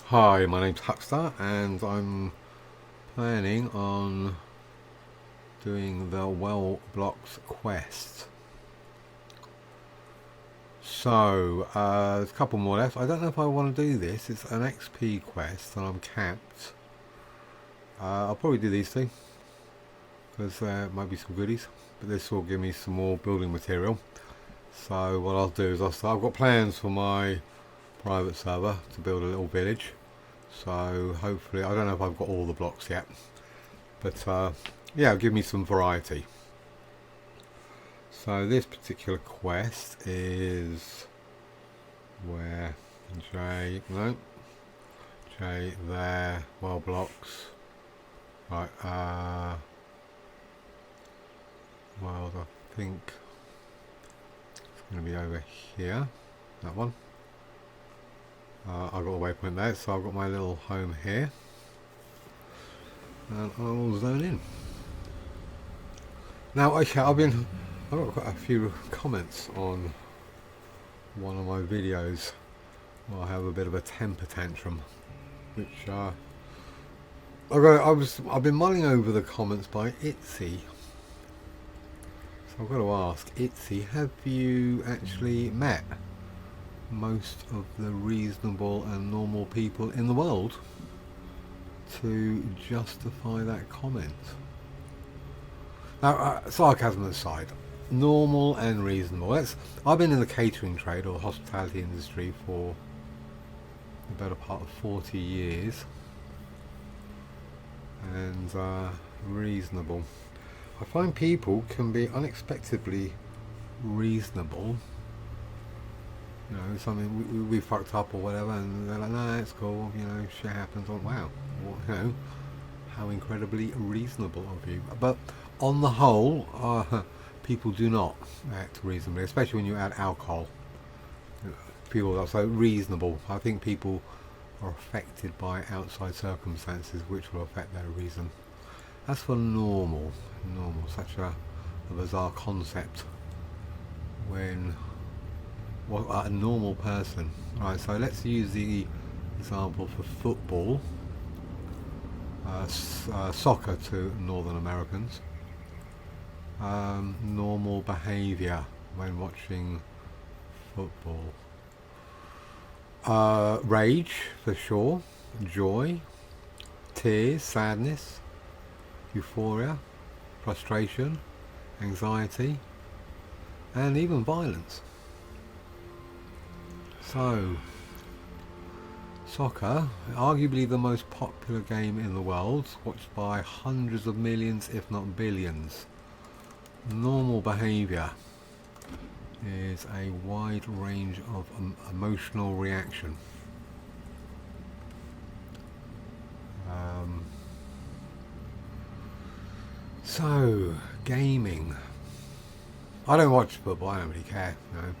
Hi, my name's Huckstar and I'm planning on doing the Well Blocks quest. So, there's a couple more left. I don't know if I want to do this. It's an XP quest and I'm capped. I'll probably do these two because there might be some goodies, but this will give me some more building material. So what I'll do is I've got plans for my private server to build a little village. So hopefully, I don't know if I've got all the blocks yet, but yeah, give me some variety. So this particular quest is where J there, well blocks, right, well I think it's going to be over here, that one. I've got a waypoint there, so I've got my little home here, and I'll zone in. Now, okay, I've got quite a few comments on one of my videos where I have a bit of a temper tantrum, which I've been mulling over the comments by Itzy. So I've got to ask, Itzy, have you actually met most of the reasonable and normal people in the world to justify that comment? Now, sarcasm aside, normal and reasonable. I've been in the catering trade or hospitality industry for the better part of 40 years, and reasonable. I find people can be unexpectedly reasonable. You know, something we fucked up or whatever, and they're like, no, it's cool, you know, shit happens. Oh, wow, well, you know, how incredibly reasonable of you. But on the whole, people do not act reasonably, especially when you add alcohol. People are so reasonable. I think people are affected by outside circumstances which will affect their reason. As for normal, such a bizarre concept when a normal person. Right, so let's use the example for football, soccer to Northern Americans. Normal behaviour when watching football. Rage, for sure. Joy, tears, sadness, euphoria, frustration, anxiety, and even violence. So, soccer, arguably the most popular game in the world, watched by hundreds of millions, if not billions. Normal behaviour is a wide range of emotional reaction. So, gaming. I don't watch football, I don't really care, you know.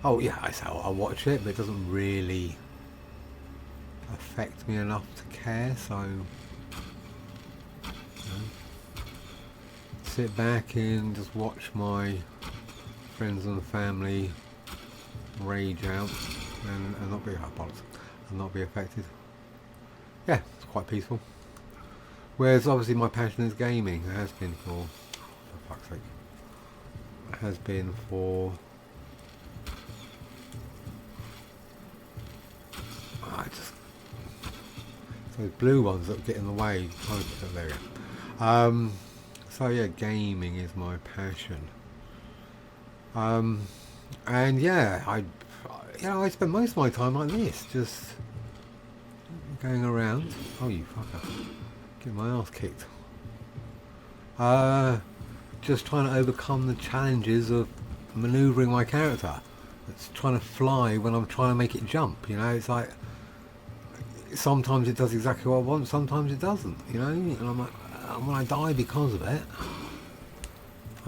Oh yeah, I watch it, but it doesn't really affect me enough to care, so you know, sit back and just watch my friends and family rage out and not be and not be affected. Yeah, it's quite peaceful. Whereas obviously my passion is gaming. It has been for fuck's sake. It has been for those blue ones that get in the way. Oh, there we go. So yeah, gaming is my passion. And yeah, I spend most of my time like this, just going around. Oh, you fucker! Get my ass kicked. Just trying to overcome the challenges of manoeuvring my character. It's trying to fly when I'm trying to make it jump. You know, it's like sometimes it does exactly what I want, sometimes it doesn't. You know, and I'm like, when I die because of it,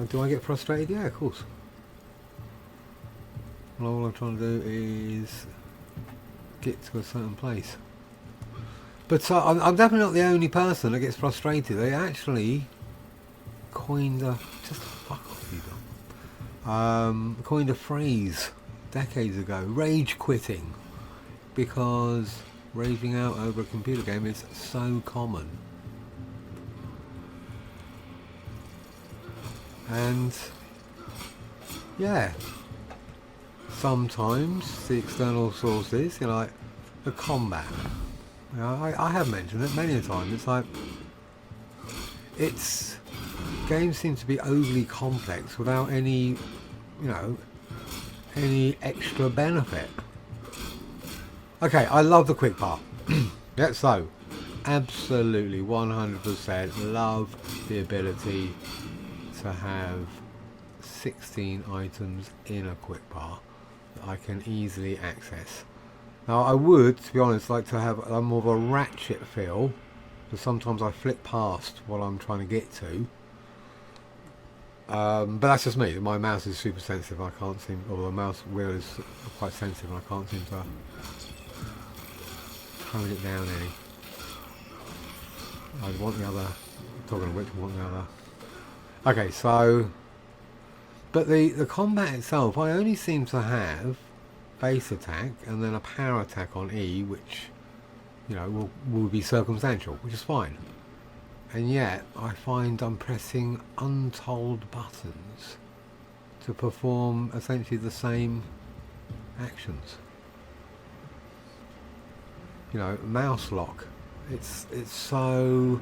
do I get frustrated? Yeah, of course. Well, all I'm trying to do is get to a certain place. But I'm definitely not the only person that gets frustrated. They actually coined a coined a phrase decades ago, rage quitting, because raging out over a computer game is so common. And yeah, sometimes the external sources, you know, like the combat. You know, I have mentioned it many a time. It's like games seem to be overly complex without any, you know, any extra benefit. Okay, I love the quick part. Yeah, so absolutely 100% love the ability to have 16 items in a quick bar that I can easily access. Now I would, to be honest, like to have a more of a ratchet feel, because sometimes I flick past what I'm trying to get to. But that's just me. My mouse is super sensitive. I can't seem, or the mouse wheel is quite sensitive, and I can't seem to tone it down any. I want the other. Talking of which, I want the other. Okay, so, but the combat itself, I only seem to have base attack and then a power attack on E, which, you know, will be circumstantial, which is fine. And yet, I find I'm pressing untold buttons to perform essentially the same actions. You know, mouse lock. It's so,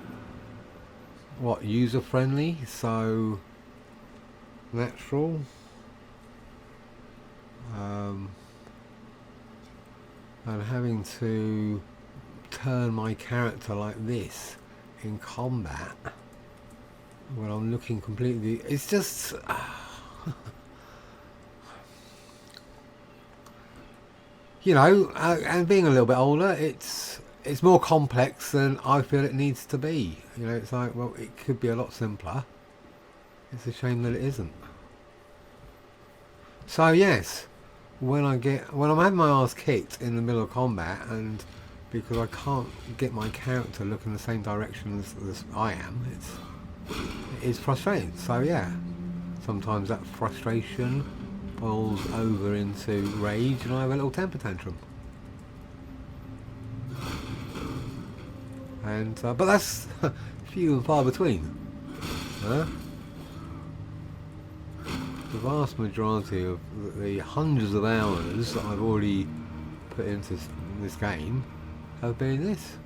what, user friendly, so natural. And having to turn my character like this in combat when I'm looking completely, it's just you know, and being a little bit older, it's more complex than I feel it needs to be. You know, it's like, well, it could be a lot simpler. It's a shame that it isn't. So yes, when I'm having my ass kicked in the middle of combat, and because I can't get my character looking the same direction as I am, it's frustrating. So yeah, sometimes that frustration boils over into rage, and I have a little temper tantrum. And but that's few and far between. The vast majority of the hundreds of hours that I've already put into this game have been this.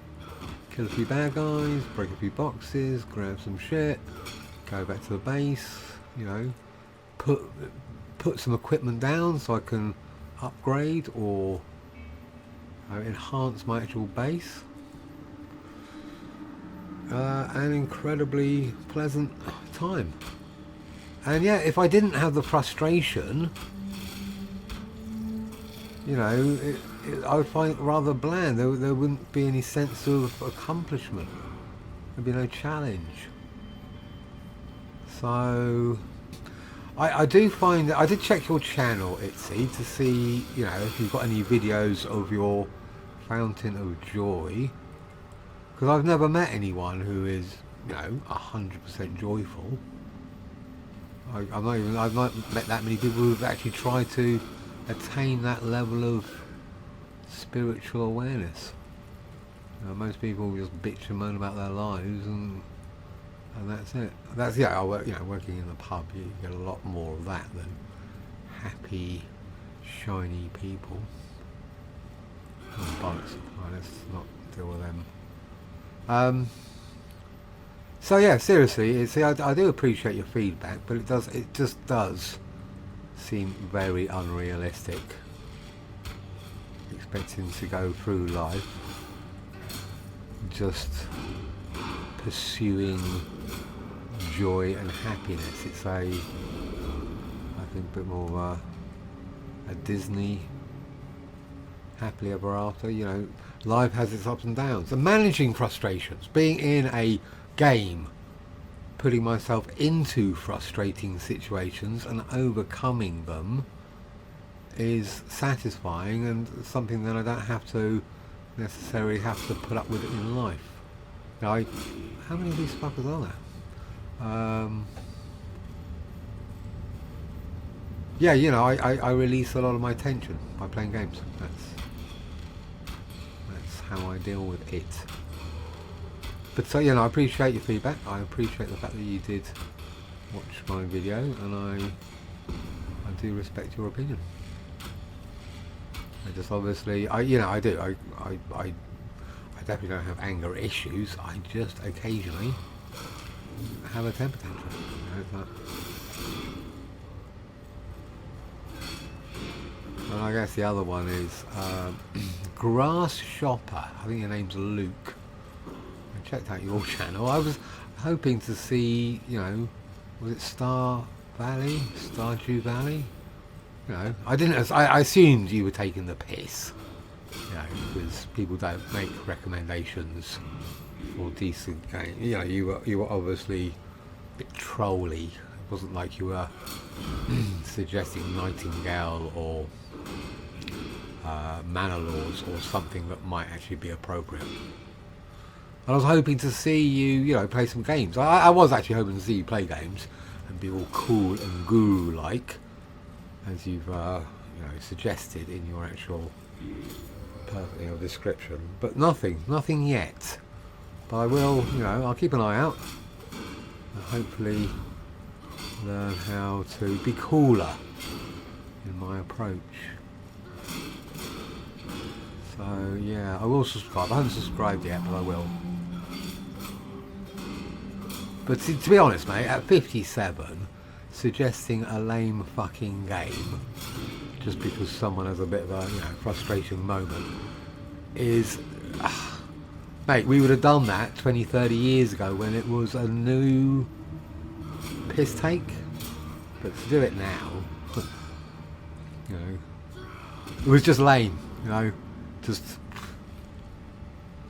Kill a few bad guys, break a few boxes, grab some shit, go back to the base, you know, put some equipment down so I can upgrade or enhance my actual base. An incredibly pleasant time. And yeah, if I didn't have the frustration, you know, I would find it rather bland. There wouldn't be any sense of accomplishment. There'd be no challenge. So, I do find that I did check your channel, Itsy, to see, you know, if you've got any videos of your fountain of joy. Because I've never met anyone who is, you know, 100% joyful. I've not met that many people who've actually tried to attain that level of spiritual awareness. Most people just bitch and moan about their lives, and that's it. That's, yeah. I work, you know, working in the pub, you get a lot more of that than happy, shiny people. Bollocks. Let's not deal with them. So yeah, seriously, I do appreciate your feedback, but it just does seem very unrealistic. Expecting to go through life just pursuing joy and happiness. It's I think a bit more of a Disney happily ever after. You know, life has its ups and downs. And managing frustrations, being in a game, putting myself into frustrating situations and overcoming them is satisfying, and something that I don't have to necessarily have to put up with it in life. Now, how many of these fuckers are there? Yeah, you know, I release a lot of my tension by playing games. That's how I deal with it. But so, you know, I appreciate your feedback. I appreciate the fact that you did watch my video, and I do respect your opinion. I just obviously, you know, I do. I definitely don't have anger issues. I just occasionally have a temper tantrum. You know, and I guess the other one is Grass Shopper. I think your name's Luke. I checked out your channel. I was hoping to see, you know, was it Stardew Valley? You know, I didn't. I assumed you were taking the piss. You know, because people don't make recommendations for decent games. You know, you were obviously a bit trolly. It wasn't like you were suggesting Nightingale or Manor Lords or something that might actually be appropriate. I was hoping to see you, you know, play some games. I was actually hoping to see you play games and be all cool and guru-like, as you've, you know, suggested in your actual description. But nothing yet. But I will, you know, I'll keep an eye out and hopefully learn how to be cooler in my approach. So yeah, I will subscribe. I haven't subscribed yet, but I will. But to be honest, mate, at 57, suggesting a lame fucking game just because someone has a bit of a, you know, frustration moment is, mate, we would have done that 20, 30 years ago when it was a new piss take. But to do it now, you know, it was just lame, you know, just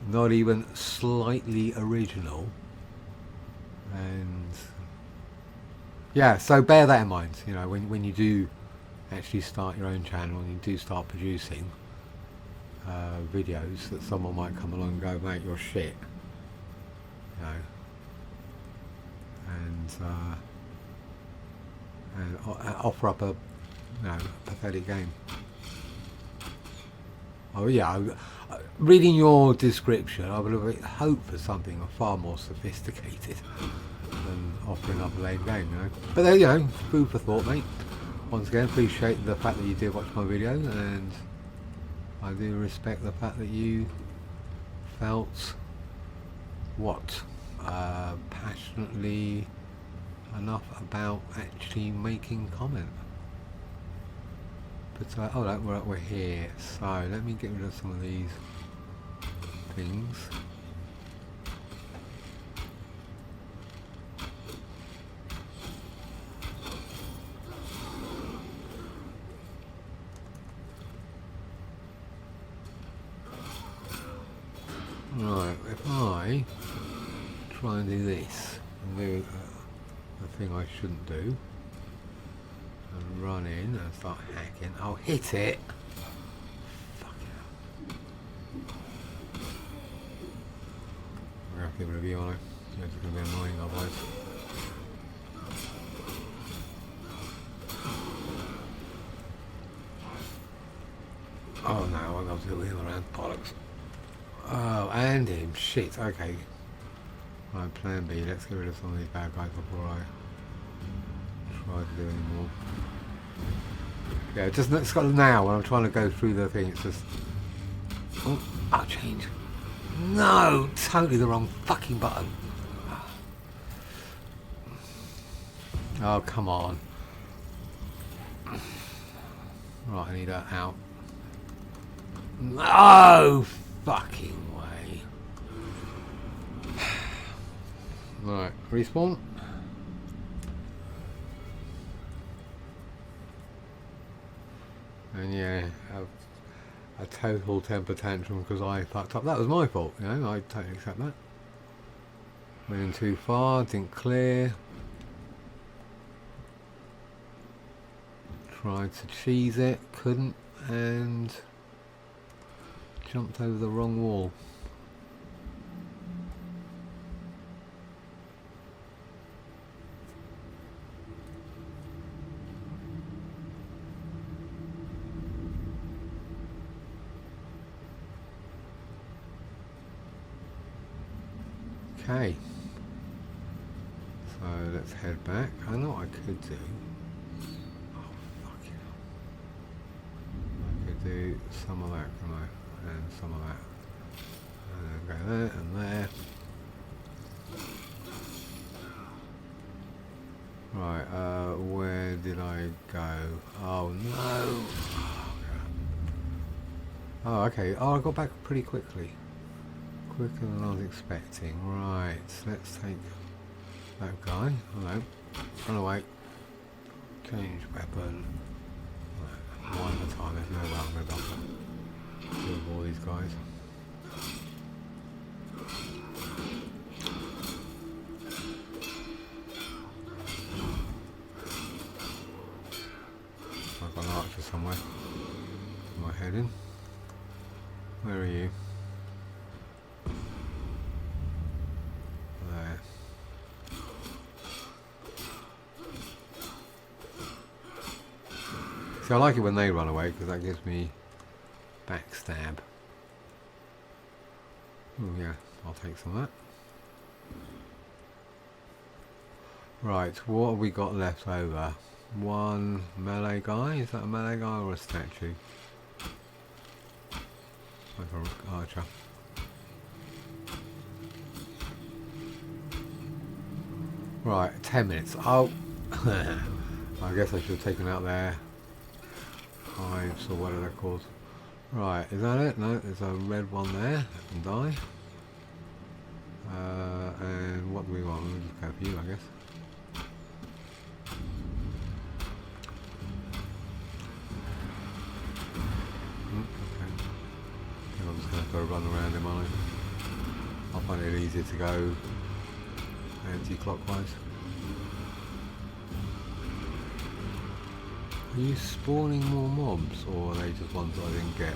not even slightly original. And yeah, so bear that in mind, you know, when you do actually start your own channel and you do start producing videos, that someone might come along and go, mate, you're shit, you know, and offer up a, you know, pathetic game. Oh yeah, reading your description, I would have hoped for something far more sophisticated than offering up a lame game, you know. But there, you know, food for thought, mate. Once again, appreciate the fact that you did watch my video, and I do respect the fact that you felt passionately enough about actually making comment. But oh, look, we're here. So let me get rid of some of these things. Right, if I try and do this, and do the thing I shouldn't do, and run in and start hacking, I'll hit it. Fuck yeah. I'm gonna have to give a review on it. It's gonna be annoying otherwise. Oh no, I'll go to the wheel around, bollocks. Oh, and him, shit, okay. Right, plan B, let's get rid of some of these bad guys before I try to do any more. Yeah, it's got now when I'm trying to go through the thing, it's just, oh, I'll change. No, totally the wrong fucking button. Oh, come on. Right, I need that out. No fucking way. Right, respawn. And yeah, a total temper tantrum because I fucked up. That was my fault, you know, I totally accept that. Went in too far, didn't clear. Tried to cheese it, couldn't, and jumped over the wrong wall. Okay. So let's head back. I know what I could do. Oh, fuck it. I could do some of that, can I? And some of that. And then go there and there. Right, where did I go? Oh no! Oh, okay. Oh, I got back pretty quickly. Quicker than I was expecting. Right, let's take that guy. Hello. Run away. Change weapon. Right, one at a time. There's no way I'm going to dump deal with all these guys. I've got an archer somewhere. Am I heading? Where are you? There. See, I like it when they run away because that gives me backstab. Oh yeah, I'll take some of that. Right, what have we got left over? One melee guy? Is that a melee guy or a statue? Like an archer. Right, 10 minutes. Oh, I guess I should have taken out their hives or whatever they're called. Right, is that it? No, there's a red one there. That can die. And what do we want? We'll just go for you, I guess. Okay. I think I'm just going to have to run around him, aren't I? I find it easier to go anti-clockwise. Are you spawning more mobs, or are they just ones I didn't get?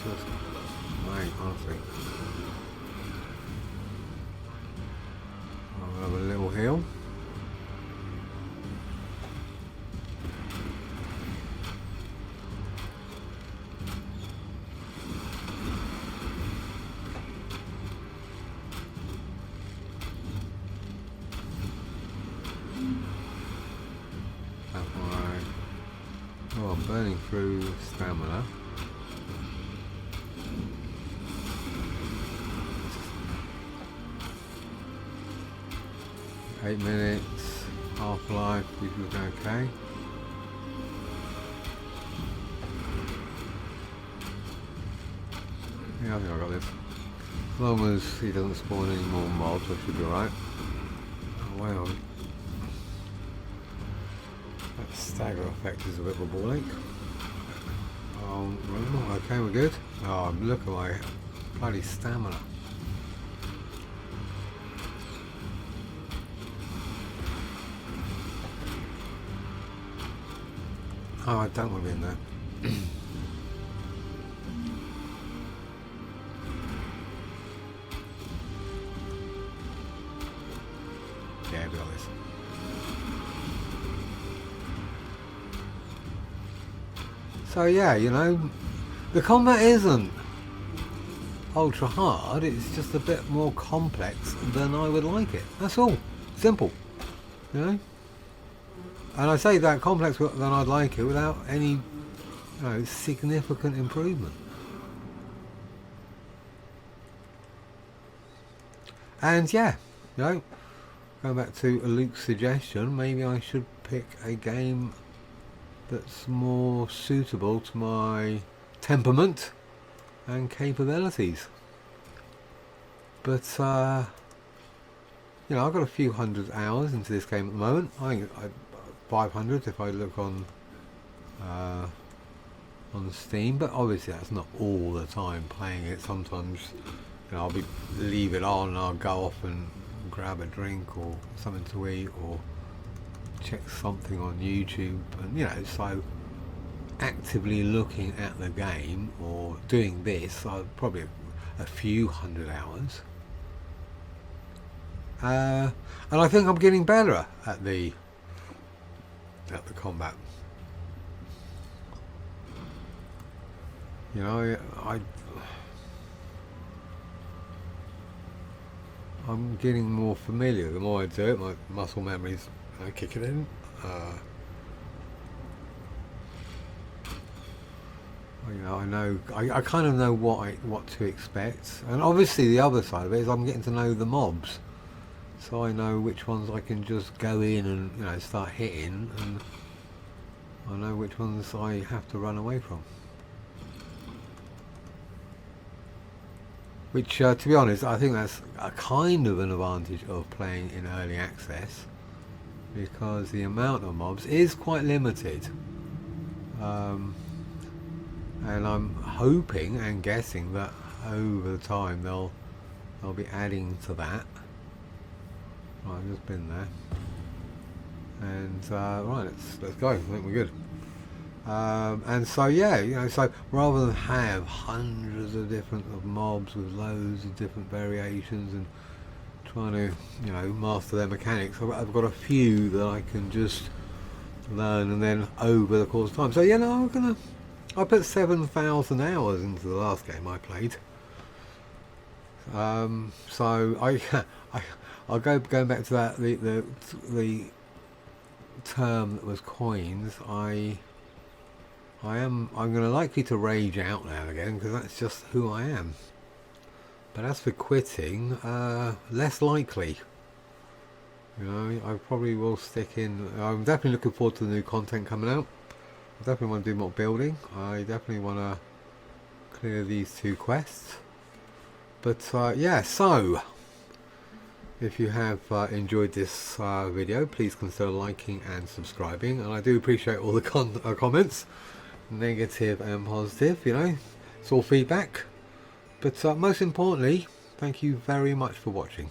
Just wait, honestly. I'll have a little heal. Oh, I'm burning through stamina. Eight minutes, half-life, we look okay. Yeah, I think I got this. As long as he doesn't spawn any more mobs, I should be alright. Oh wow. That stagger effect is a bit of a ball ache. Okay, we're good. Oh, look at my bloody stamina. Oh, I don't want to be in there. Yeah, we got this. So yeah, you know, the combat isn't ultra hard, it's just a bit more complex than I would like it. That's all. Simple. You know? And I say that complex than I'd like it without any, you know, significant improvement. And yeah, you know, going back to Luke's suggestion, maybe I should pick a game that's more suitable to my temperament and capabilities. But you know, I've got a few hundred hours into this game at the moment. I think 500 if I look on Steam, but obviously that's not all the time playing it. Sometimes, you know, I'll leave it on and I'll go off and grab a drink or something to eat or check something on YouTube, and you know, so actively looking at the game or doing this, I've probably a few hundred hours. And I think I'm getting better at the combat. You know, I'm getting more familiar. The more I do it, my muscle memory's kicking in. You know, I kind of know what to expect, and obviously the other side of it is I'm getting to know the mobs, so I know which ones I can just go in and, you know, start hitting, and I know which ones I have to run away from. Which, to be honest, I think that's a kind of an advantage of playing in early access, because the amount of mobs is quite limited. And I'm hoping and guessing that over time they'll be adding to that. Right, I've just been there, and right, let's go. I think we're good. And so yeah, you know, so rather than have hundreds of different mobs with loads of different variations and trying to, you know, master their mechanics, I've got a few that I can just learn, and then over the course of time. So yeah, no, I put 7,000 hours into the last game I played. So I'll going back to that, the term that was coins. I'm going to likely to rage out now and again, because that's just who I am. But as for quitting, less likely. You know, I probably will stick in. I'm definitely looking forward to the new content coming out. I definitely want to do more building. I definitely want to clear these 2 quests. But yeah, so if you have enjoyed this video, please consider liking and subscribing. And I do appreciate all the comments, negative and positive. You know, it's all feedback. But most importantly, thank you very much for watching.